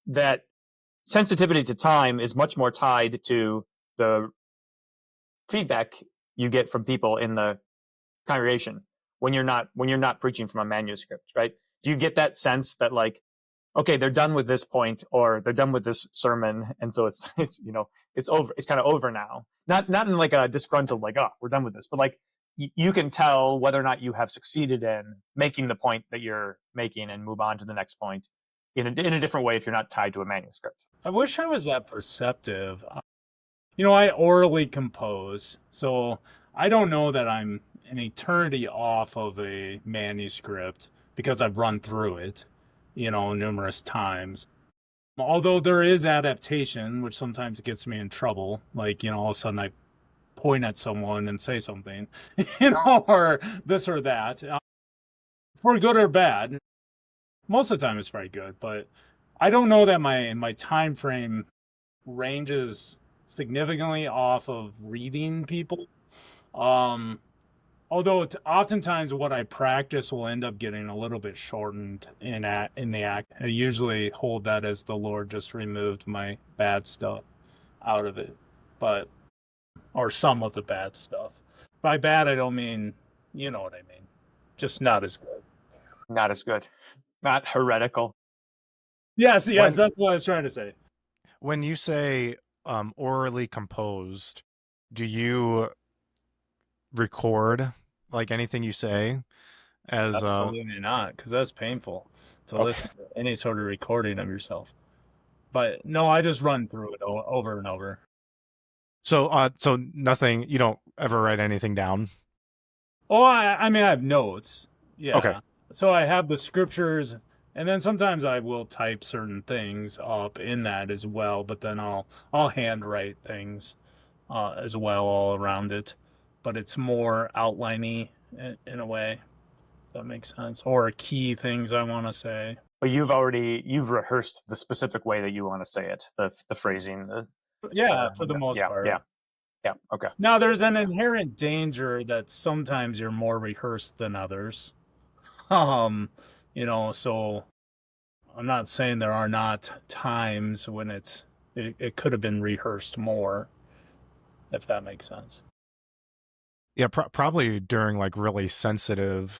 that sensitivity to time is much more tied to the feedback you get from people in the congregation when you're not preaching from a manuscript, right? Do you get that sense that like, okay, they're done with this point or they're done with this sermon, and so it's over, it's kind of over now, not in like a disgruntled like, oh, we're done with this, but like you can tell whether or not you have succeeded in making the point that you're making and move on to the next point in a different way if you're not tied to a manuscript. I wish I was that perceptive. I orally compose, so I don't know that I'm an eternity off of a manuscript because I've run through it, numerous times. Although there is adaptation, which sometimes gets me in trouble. Like, all of a sudden I point at someone and say something, or this or that, for good or bad. Most of the time it's very good, but I don't know that my time frame ranges significantly off of reading people. Although oftentimes what I practice will end up getting a little bit shortened in the act. I usually hold that as the Lord just removed my bad stuff out of it, or some of the bad stuff. By bad, I don't mean, you know what I mean, just not as good. Not as good, not heretical. Yes, that's what I was trying to say. When you say orally composed, do you record like anything you say as Absolutely not, because that's painful to listen to any sort of recording of yourself. But no, I just run through it over and over. So nothing, you don't ever write anything down? Oh, I mean, I have notes. Yeah. Okay. So I have the scriptures, and then sometimes I will type certain things up in that as well, but then I'll handwrite things as well all around it. But it's more outliney in a way. If that makes sense. Or key things I want to say. But you've rehearsed the specific way that you want to say it, the phrasing. For the most part. Yeah. Okay. Now, there's an inherent danger that sometimes you're more rehearsed than others. So I'm not saying there are not times when it could have been rehearsed more, if that makes sense. Yeah, probably during like really sensitive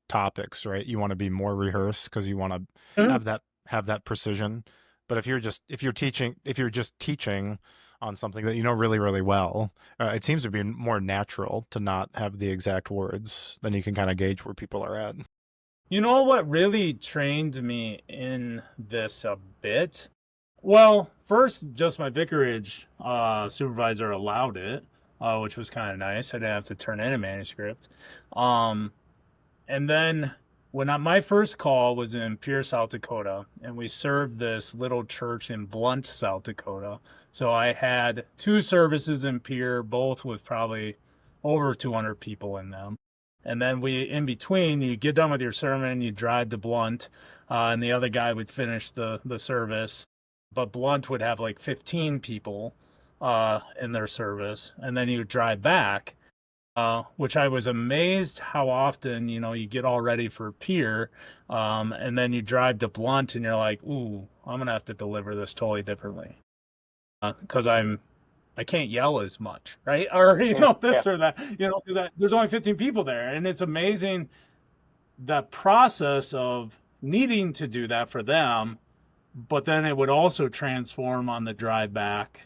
topics, right? You want to be more rehearsed because you want to Mhm. have that precision. But if you're just teaching on something that you know really really well, it seems to be more natural to not have the exact words. Then you can kind of gauge where people are at. You know what really trained me in this a bit? Well, first, just my vicarage supervisor allowed it, which was kind of nice. I didn't have to turn in a manuscript. Um, and then my first call was in Pierre, South Dakota, and we served this little church in Blunt, South Dakota. So I had two services in Pierre, both with probably over 200 people in them. And then in between, you get done with your sermon, you drive to Blunt, and the other guy would finish the service. But Blunt would have like 15 people in their service, and then you would drive back, which I was amazed how often, you get all ready for Pier, and then you drive to Blunt and you're like, ooh, I'm going to have to deliver this totally differently. Because I can't yell as much, right? Or, this or that, because there's only 15 people there. And it's amazing the process of needing to do that for them, but then it would also transform on the drive back,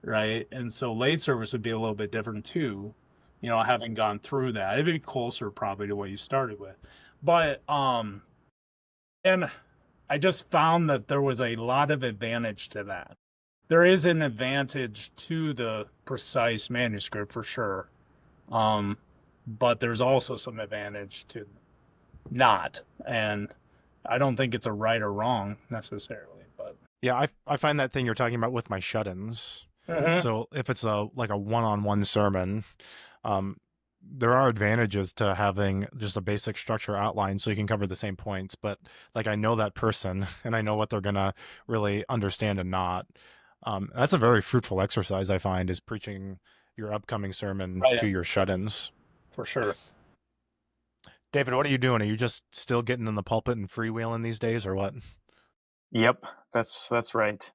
right? And so late service would be a little bit different too, having gone through that. It'd be closer probably to what you started with. But and I just found that there was a lot of advantage to that. There is an advantage to the precise manuscript for sure. But there's also some advantage to not. And I don't think it's a right or wrong necessarily, but Yeah, I find that thing you're talking about with my shut-ins. Mhm. So if it's a one-on-one sermon, um, there are advantages to having just a basic structure outline so you can cover the same points. But like I know that person and I know what they're gonna really understand and not. That's a very fruitful exercise I find is preaching your upcoming sermon Right, to your shut-ins. for sure. David, what are you doing? Are you just still getting in the pulpit and freewheeling these days, or what? Yep, that's right.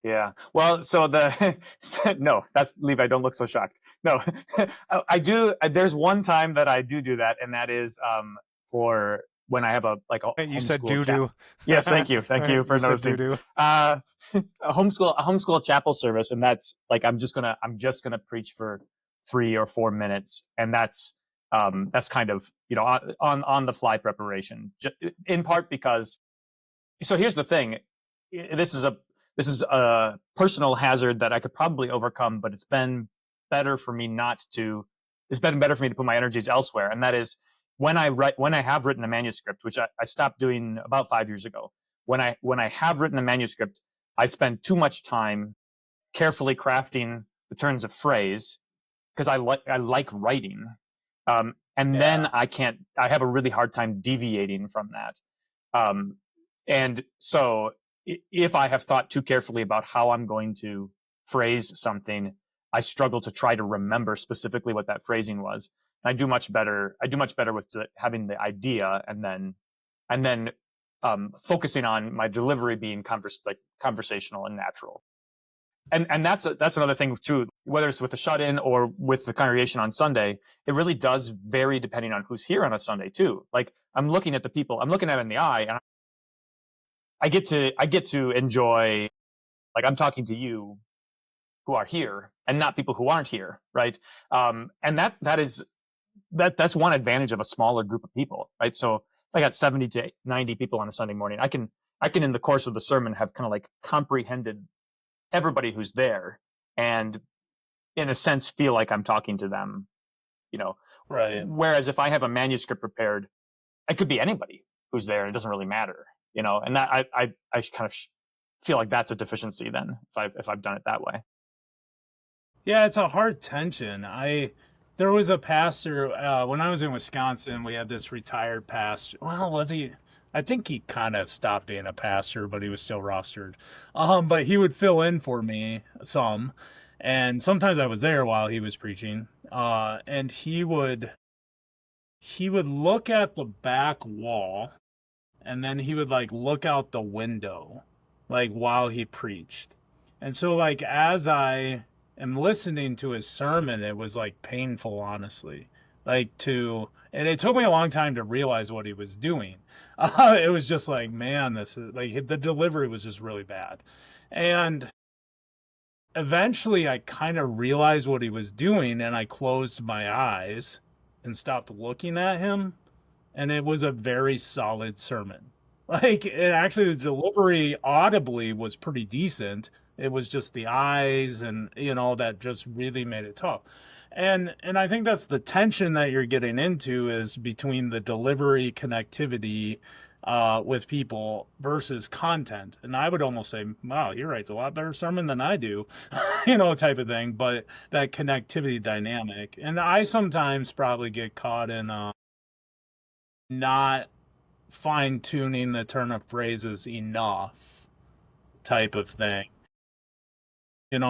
Yeah. Well, so the no, that's Levi. Don't look so shocked. No, I do. There's one time that I do that, and that is for when I have a Hey, you said homeschool doo chat. doo. Yes, thank you for You said doo noticing. doo. A homeschool chapel service, and that's like I'm just gonna preach for 3 or 4 minutes, and that's kind of on the fly preparation, in part because. So here's the thing. This is a personal hazard that I could probably overcome, but it's been better for me not to. It's been better for me to put my energies elsewhere, and that is when I have written a manuscript, which I stopped doing about 5 years ago. When I have written a manuscript, I spend too much time carefully crafting the turns of phrase because I like writing, and then Yeah. I have a really hard time deviating from that. Um, and so if I have thought too carefully about how I'm going to phrase something, I struggle to try to remember specifically what that phrasing was. And I do much better with having the idea and then focusing on my delivery being conversational and natural. And that's another thing too. Whether it's with the shut-in or with the congregation on Sunday, it really does vary depending on who's here on a Sunday too. Like I'm looking at them in the eye, and I get to enjoy, like I'm talking to you who are here and not people who aren't here, right? And that's one advantage of a smaller group of people, right? So if I got 70 to 90 people on a Sunday morning, I can in the course of the sermon have kind of like comprehended everybody who's there, and in a sense feel like I'm talking to them, you know. Right. Whereas if I have a manuscript prepared, it could be anybody who's there. It doesn't really matter, And that I kind of feel like that's a deficiency then if I've done it that way. Yeah, it's a hard tension. There was a pastor when I was in Wisconsin. We had this retired pastor. Well, was he? I think he kind of stopped being a pastor, but he was still rostered. But he would fill in for me some, and sometimes I was there while he was preaching. And he would look at the back wall, and then he would like look out the window, like while he preached. And so like as I am listening to his sermon, it was like painful, honestly. And it took me a long time to realize what he was doing. It was just like, man, this is like the delivery was just really bad. And eventually I kind of realized what he was doing and I closed my eyes and stopped looking at him. And it was a very solid sermon. Like, and actually, the delivery audibly was pretty decent. It was just the eyes and, that just really made it tough. And I think that's the tension that you're getting into is between the delivery connectivity with people versus content. And I would almost say, wow, he writes a lot better sermon than I do, type of thing. But that connectivity dynamic. And I sometimes probably get caught in not fine tuning the turn of phrases enough type of thing.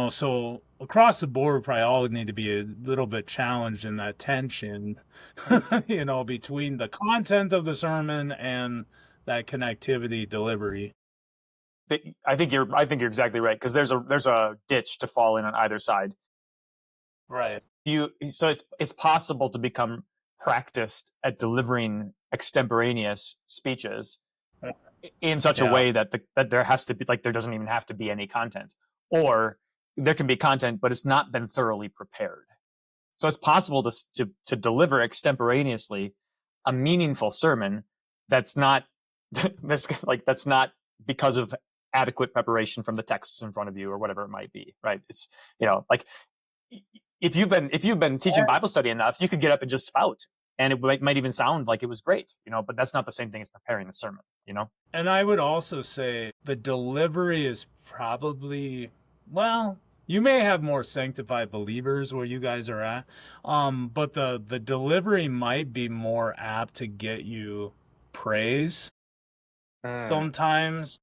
So across the board, we probably all need to be a little bit challenged in that tension, between the content of the sermon and that connectivity delivery. I think you're exactly right, because there's a ditch to fall in on either side. Right. So it's possible to become practiced at delivering extemporaneous speeches in such a way that that there has to be, like, there doesn't even have to be any content, or there can be content but it's not been thoroughly prepared. So it's possible to deliver extemporaneously a meaningful sermon that's not that's not because of adequate preparation from the texts in front of you or whatever it might be, right? It's like, if you've been teaching Bible study enough, you could get up and just spout, and it might even sound like it was great, but that's not the same thing as preparing the sermon. And I would also say the delivery is probably, well, you may have more sanctified believers where you guys are at, but the delivery might be more apt to get you praise sometimes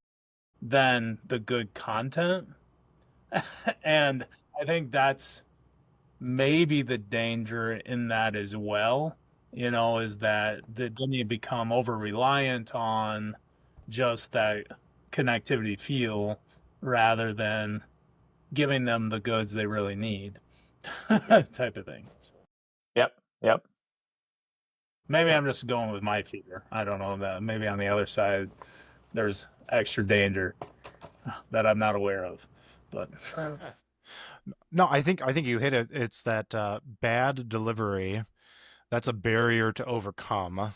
than the good content. And I think that's maybe the danger in that as well, is that then you become over reliant on just that connectivity feel rather than giving them the goods they really need, type of thing. Yep. Maybe I'm just going with my fear. I don't know that. Maybe on the other side, there's extra danger that I'm not aware of. But no, I think you hit it. It's that bad delivery. That's a barrier to overcome,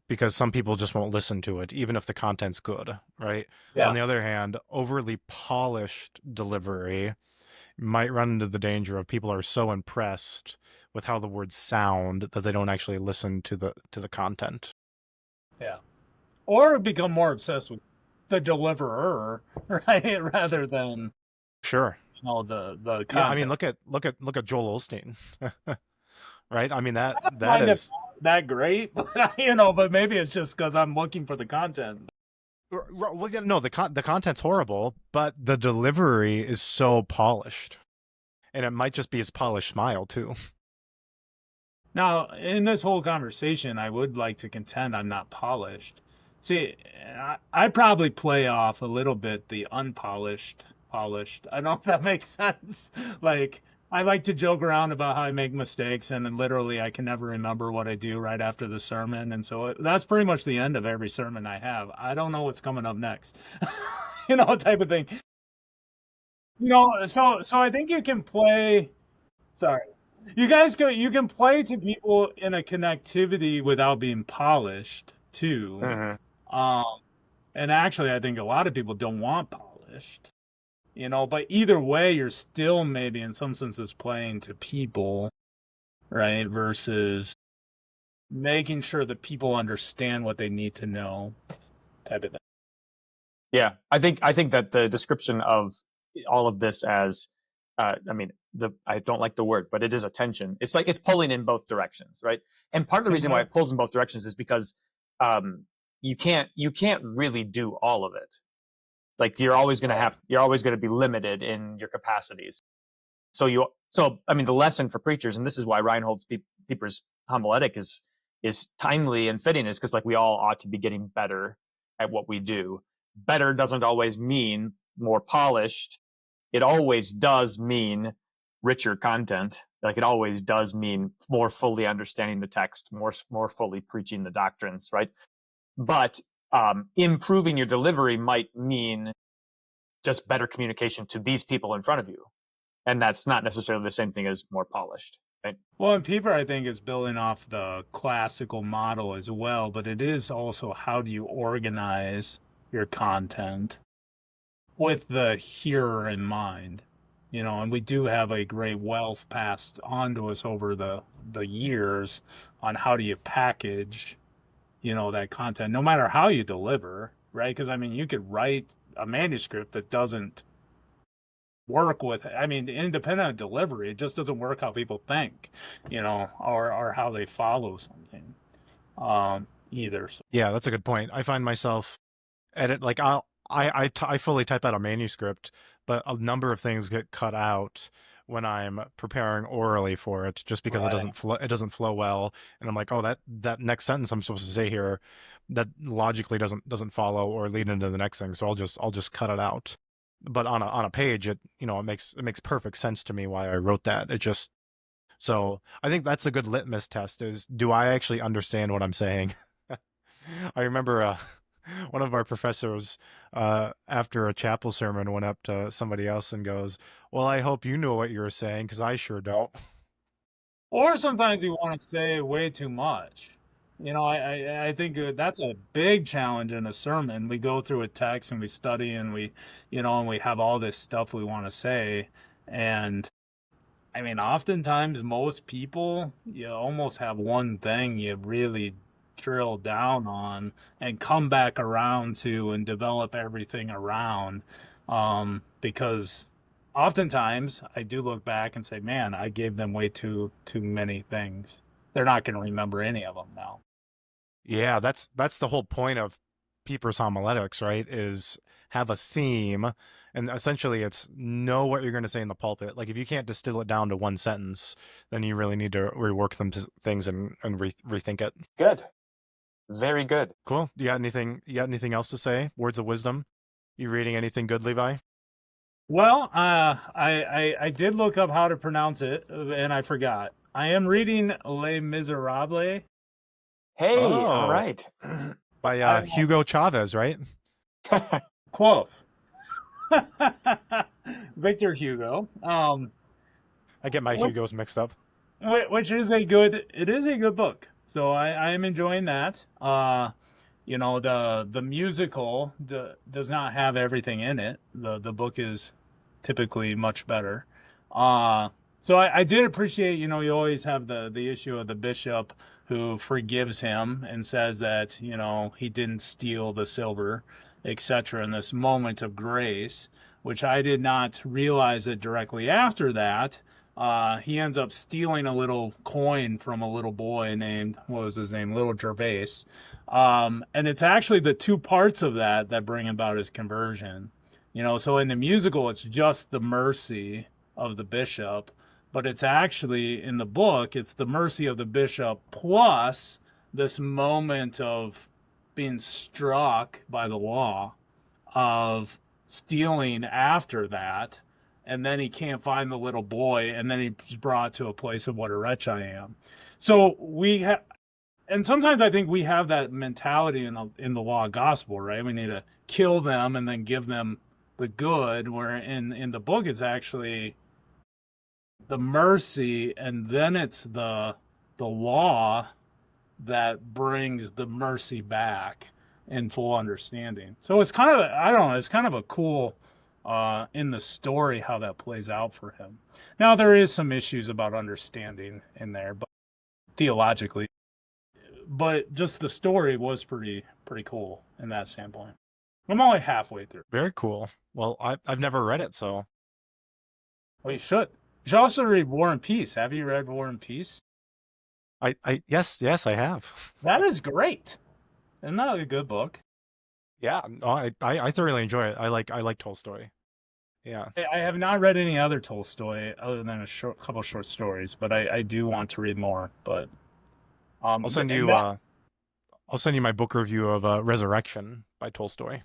because some people just won't listen to it, even if the content's good, right? Yeah. On the other hand, overly polished delivery might run into the danger of people are so impressed with how the words sound that they don't actually listen to the content. Yeah. Or become more obsessed with the deliverer, right? Rather than sure. The content. Yeah, I mean, look at Joel Osteen. Right? I mean, that is that great, but maybe it's just because I'm looking for the content. Well, yeah, no, the content's horrible, but the delivery is so polished, and it might just be his polished smile too. Now, in this whole conversation, I would like to contend I'm not polished. See, I probably play off a little bit the unpolished, polished. I don't know if that makes sense. Like, I like to joke around about how I make mistakes, and then literally I can never remember what I do right after the sermon. And so that's pretty much the end of every sermon I have. I don't know what's coming up next, type of thing. So I think you can play. Sorry. You can play to people in a connectivity without being polished too. And actually, I think a lot of people don't want polished. But either way, you're still maybe in some senses playing to people, right? Versus making sure that people understand what they need to know, type of thing. Yeah, I think that the description of all of this as, I don't like the word, but it is a tension. It's like it's pulling in both directions, right? And part of the reason why it pulls in both directions is because you can't really do all of it. Like, you're always going to be limited in your capacities. So the lesson for preachers, and this is why Reinhold Pieper's homiletic is timely and fitting, is because, like, we all ought to be getting better at what we do. Better doesn't always mean more polished. it always does mean richer content. Like it always does mean more fully understanding the text, more fully preaching the doctrines, right? But improving your delivery might mean just better communication to these people in front of you. And that's not necessarily the same thing as more polished, right? Well, and Pieper, I think, is building off the classical model as well, but it is also how do you organize your content with the hearer in mind, and we do have a great wealth passed on to us over the years on how do you package, that content, no matter how you deliver, right? Because, I mean, you could write a manuscript that doesn't work with, I mean, independent of delivery, it just doesn't work how people think, or how they follow something, either. So. Yeah, that's a good point. I find myself I fully type out a manuscript, but a number of things get cut out when I'm preparing orally for it, just because Right. it doesn't flow well, and I'm like, oh, that next sentence I'm supposed to say here, that logically doesn't follow or lead into the next thing, so I'll just cut it out. But on a page, it makes perfect sense to me why I wrote that. It just so I think that's a good litmus test: is do I actually understand what I'm saying? I remember one of our professors, after a chapel sermon, went up to somebody else and goes, "Well, I hope you know what you were saying, because I sure don't." Or sometimes you want to say way too much. I think that's a big challenge in a sermon. We go through a text and we study and and we have all this stuff we want to say. And I mean, oftentimes most people, you almost have one thing you really drill down on and come back around to and develop everything around. Because oftentimes I do look back and say, man, I gave them way too many things. They're not going to remember any of them now. Yeah, that's the whole point of Pieper's homiletics, right? Is have a theme, and essentially it's know what you're going to say in the pulpit. Like if you can't distill it down to one sentence, then you really need to rework things and rethink it. Good. Very good. Cool. You got anything else to say? Words of wisdom? You reading anything good, Levi? Well, I did look up how to pronounce it, and I forgot. I am reading Les Miserables. Hey, all Oh, right. by Hugo Chavez, right? Close. Victor Hugo. I get my Hugos mixed up. Which is a good book. So I am enjoying that. The musical does not have everything in it. The book is typically much better. So I did appreciate, you always have the issue of the bishop who forgives him and says that, he didn't steal the silver, etc. in this moment of grace, which I did not realize that directly after that. He ends up stealing a little coin from a little boy named, what was his name? Little Gervais. And it's actually the two parts of that bring about his conversion. So in the musical, it's just the mercy of the bishop, but it's actually in the book, it's the mercy of the bishop plus this moment of being struck by the law of stealing after that. And then he can't find the little boy, and then he's brought to a place of what a wretch I am. So and sometimes I think we have that mentality in the law gospel, right? We need to kill them and then give them the good, where in the book it's actually the mercy, and then it's the law that brings the mercy back in full understanding. So it's kind of, I don't know, it's kind of a cool in the story how that plays out for him. Now there is some issues about understanding in there, but theologically, but just the story was pretty cool in that standpoint. I'm only halfway through. Very cool. Well, I've never read it, so. Well, you should. You should also read War and Peace. Have you read War and Peace? Yes, I have. That is great. Isn't that a good book? Yeah, no, I thoroughly enjoy it. I like Tolstoy. Yeah. I have not read any other Tolstoy other than couple short stories, but I do want to read more. But I'll send you my book review of Resurrection by Tolstoy.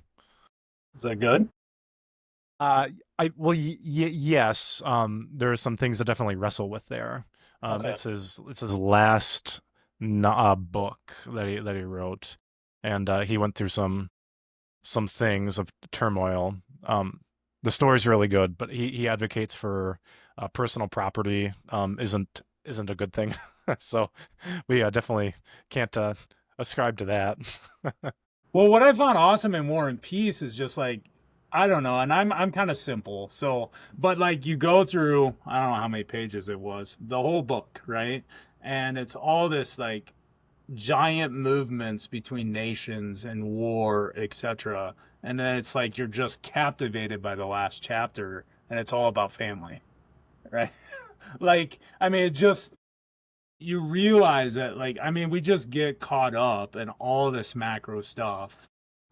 Is that good? Yes. There are some things to definitely wrestle with there. Okay. It's his last book that he wrote, and he went through some things of turmoil. The story's really good, but he advocates for personal property. Isn't a good thing. So we definitely can't ascribe to that. Well, what I found awesome in War and Peace is just like, I don't know, and I'm kind of simple. So, but like you go through, I don't know how many pages it was, the whole book, right? And it's all this like giant movements between nations and war, etc. And then it's like you're just captivated by the last chapter, and it's all about family, right? Like, I mean, it just you realize that, like, I mean, we just get caught up in all this macro stuff,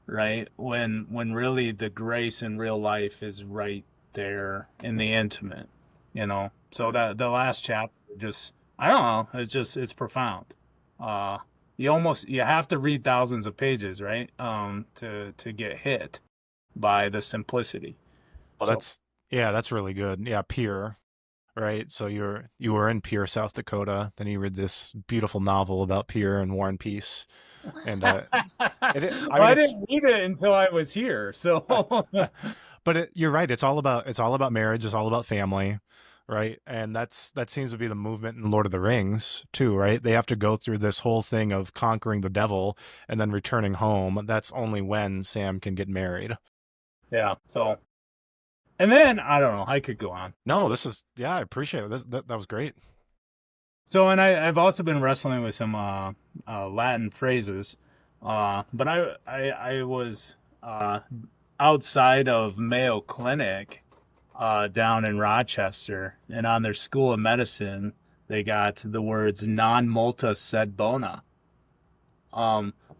right? When really the grace in real life is right there in the intimate, you know. So that the last chapter just, I don't know, it's profound. Uh, you have to read thousands of pages, right? To get hit by the simplicity. Well, So that's really good. Yeah, Pierre, right? So you were in Pierre, South Dakota. Then you read this beautiful novel about Pierre and War and Peace, and I well, mean I it's didn't read it until I was here. So but you're right. It's all about marriage. It's all about family, right? And that seems to be the movement in Lord of the Rings too, right? They have to go through this whole thing of conquering the devil and then returning home. That's only when Sam can get married. yeah. So and then I don't know. I could go on. No, I appreciate it. That was great. So and I've also been wrestling with some Latin phrases, but I was outside of Mayo Clinic down in Rochester, and on their School of Medicine they got the words "non multa sed bona,"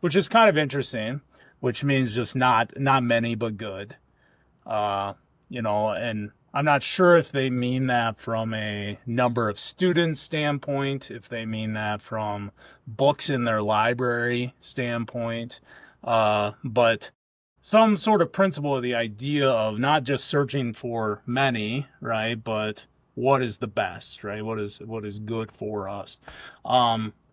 which is kind of interesting, which means just not many but good. uh, and I'm not sure if they mean that from a number of students standpoint, if they mean that from books in their library standpoint, but some sort of principle of the idea of not just searching for many, right, but what is the best, right? What is good for us?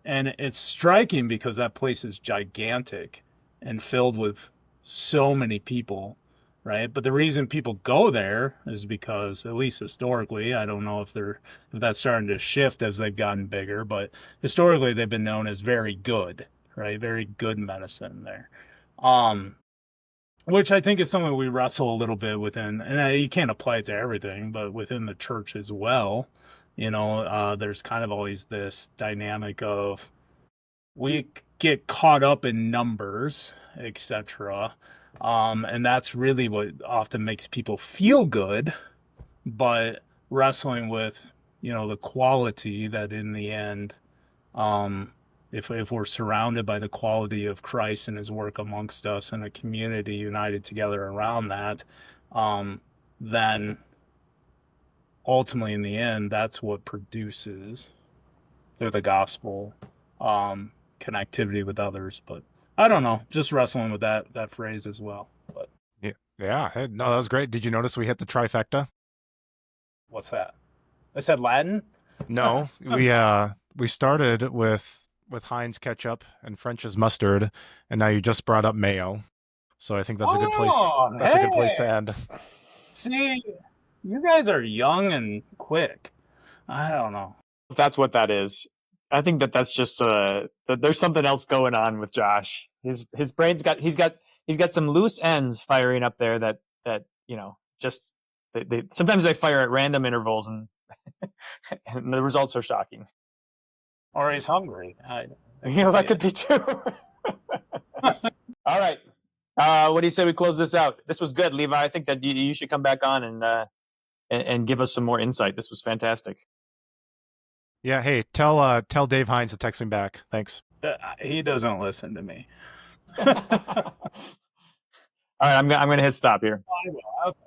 And it's striking because that place is gigantic and filled with so many people, right? But the reason people go there is because, at least historically, I don't know if that's starting to shift as they've gotten bigger, but historically they've been known as very good, right? Very good medicine there. Um, which I think is something we wrestle a little bit within, and you can't apply it to everything, but within the church as well. There's kind of always this dynamic of we get caught up in numbers, etc. And that's really what often makes people feel good, but wrestling with, the quality that in the end, um, if we're surrounded by the quality of Christ and his work amongst us and a community united together around that, then ultimately in the end, that's what produces through the gospel connectivity with others. But I don't know, just wrestling with that phrase as well. But Yeah, yeah. No, that was great. Did you notice we hit the trifecta? what's that? I said Latin. No, we started with Heinz ketchup and French's mustard, and now you just brought up mayo. So I think that's a good place. Oh, That's a good place to hey! end. See, you guys are young and quick. I don't know. If that's what that is, I think that's just that there's something else going on with Josh. His brain's got he's got some loose ends firing up there that just they sometimes they fire at random intervals and and the results are shocking. Or he's hungry. That could be too. All right. What do you say we close this out? This was good, Levi. I think that you should come back on and give us some more insight. This was fantastic. Yeah. Hey, tell Dave Hines to text me back. Thanks. He doesn't listen to me. All right, I'm gonna hit stop here. I will. Okay.